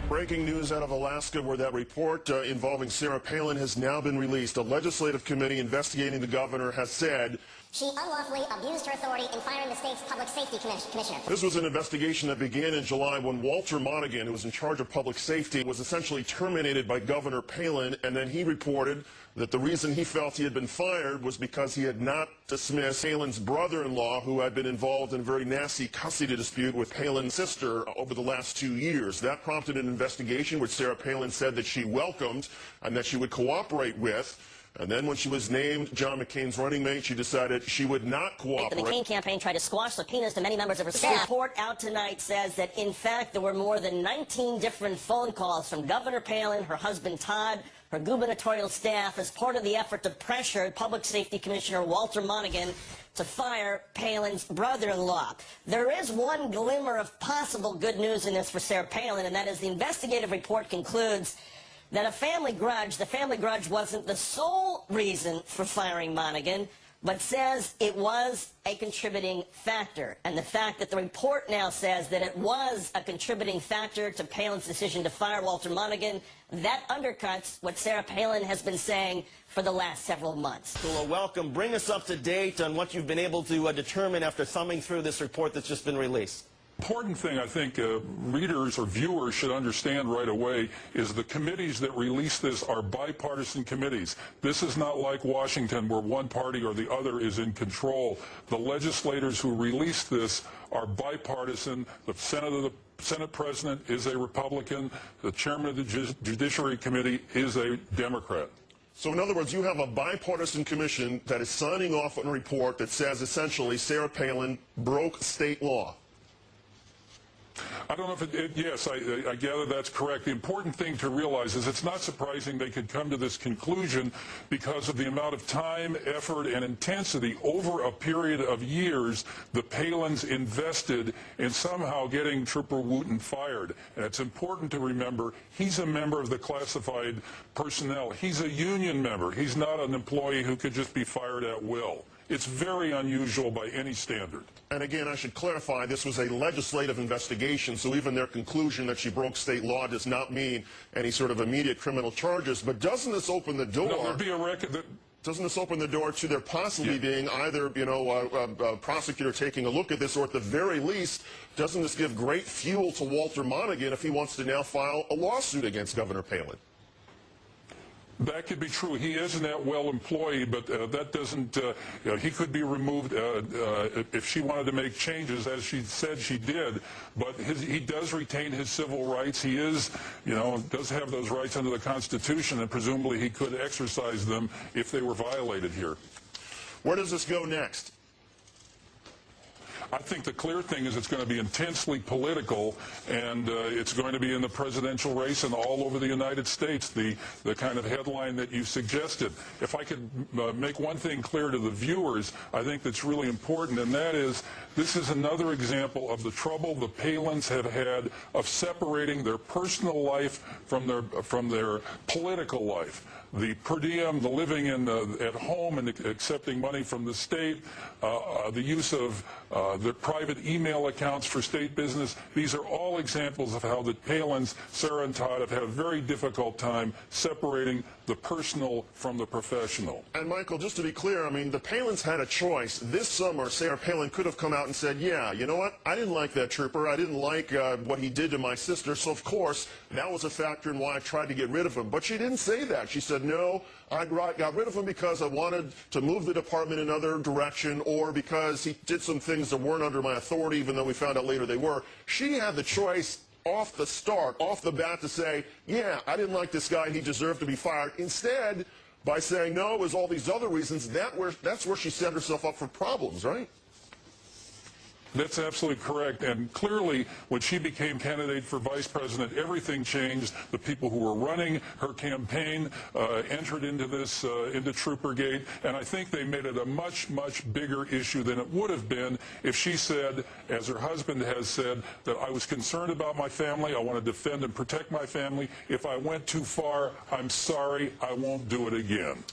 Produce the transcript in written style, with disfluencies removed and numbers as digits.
Breaking news out of Alaska, where that report involving Sarah Palin has now been released. A legislative committee investigating the governor has said she unlawfully abused her authority in firing the state's public safety commissioner. This was an investigation that began in July when Walter Monaghan, who was in charge of public safety, was essentially terminated by Governor Palin, and then he reported that the reason he felt he had been fired was because he had not dismissed Palin's brother-in-law, who had been involved in a very nasty custody dispute with Palin's sister over the last 2 years. That prompted an investigation which Sarah Palin said that she welcomed and that she would cooperate with. And then when she was named John McCain's running mate, she decided she would not cooperate. The McCain campaign tried to squash subpoenas to many members of her staff. The report out tonight says that, in fact, there were more than 19 different phone calls from Governor Palin, her husband Todd, her gubernatorial staff as part of the effort to pressure Public Safety Commissioner Walter Monaghan to fire Palin's brother-in-law. There is one glimmer of possible good news in this for Sarah Palin, and that is the investigative report concludes that the family grudge wasn't the sole reason for firing Monaghan, but says it was a contributing factor. And the fact that the report now says that it was a contributing factor to Palin's decision to fire Walter Monaghan, that undercuts what Sarah Palin has been saying for the last several months. Well, welcome. Bring us up to date on what you've been able to determine after thumbing through this report that's just been released. Important thing I think readers or viewers should understand right away is the committees that release this are bipartisan committees. This is not like Washington where one party or the other is in control. The legislators who release this are bipartisan. The Senate President is a Republican. The chairman of the Judiciary Committee is a Democrat. So in other words, you have a bipartisan commission that is signing off on a report that says essentially Sarah Palin broke state law. I don't know if yes, I gather that's correct. The important thing to realize is it's not surprising they could come to this conclusion because of the amount of time, effort, and intensity over a period of years the Palins invested in somehow getting Trooper Wooten fired. And it's important to remember he's a member of the classified personnel. He's a union member. He's not an employee who could just be fired at will. It's very unusual by any standard. And again, I should clarify, this was a legislative investigation, so even their conclusion that she broke state law does not mean any sort of immediate criminal charges. But doesn't this open the door? No, there'd be a record. Doesn't this open the door to there possibly being either, a prosecutor taking a look at this, or at the very least, doesn't this give great fuel to Walter Monaghan if he wants to now file a lawsuit against Governor Palin? That could be true. He is an at-will employee, but that doesn't, he could be removed if she wanted to make changes, as she said she did. But he does retain his civil rights. He is, does have those rights under the Constitution, and presumably he could exercise them if they were violated here. Where does this go next? I think the clear thing is it's going to be intensely political, and it's going to be in the presidential race and all over the United States, the kind of headline that you suggested. If I could make one thing clear to the viewers, I think that's really important, and that is this is another example of the trouble the Palins have had of separating their personal life from their political life. The per diem, the living at home and accepting money from the state, the use of the private email accounts for state business. These are all examples of how the Palins, Sarah and Todd, have had a very difficult time separating the personal from the professional. And Michael, just to be clear, I mean, the Palins had a choice. This summer, Sarah Palin could have come out and said, yeah, you know what, I didn't like that trooper. I didn't like what he did to my sister. So, of course, that was a factor in why I tried to get rid of him. But she didn't say that. She said, no, I got rid of him because I wanted to move the department in another direction, or because he did some things that weren't under my authority, even though we found out later they were. She had the choice off the bat to say, yeah, I didn't like this guy, he deserved to be fired. Instead, by saying, no, it was all these other reasons, that's where she set herself up for problems, right? That's absolutely correct. And clearly, when she became candidate for vice president, everything changed. The people who were running her campaign entered into this, into Troopergate, and I think they made it a much, much bigger issue than it would have been if she said, as her husband has said, that I was concerned about my family, I want to defend and protect my family. If I went too far, I'm sorry, I won't do it again.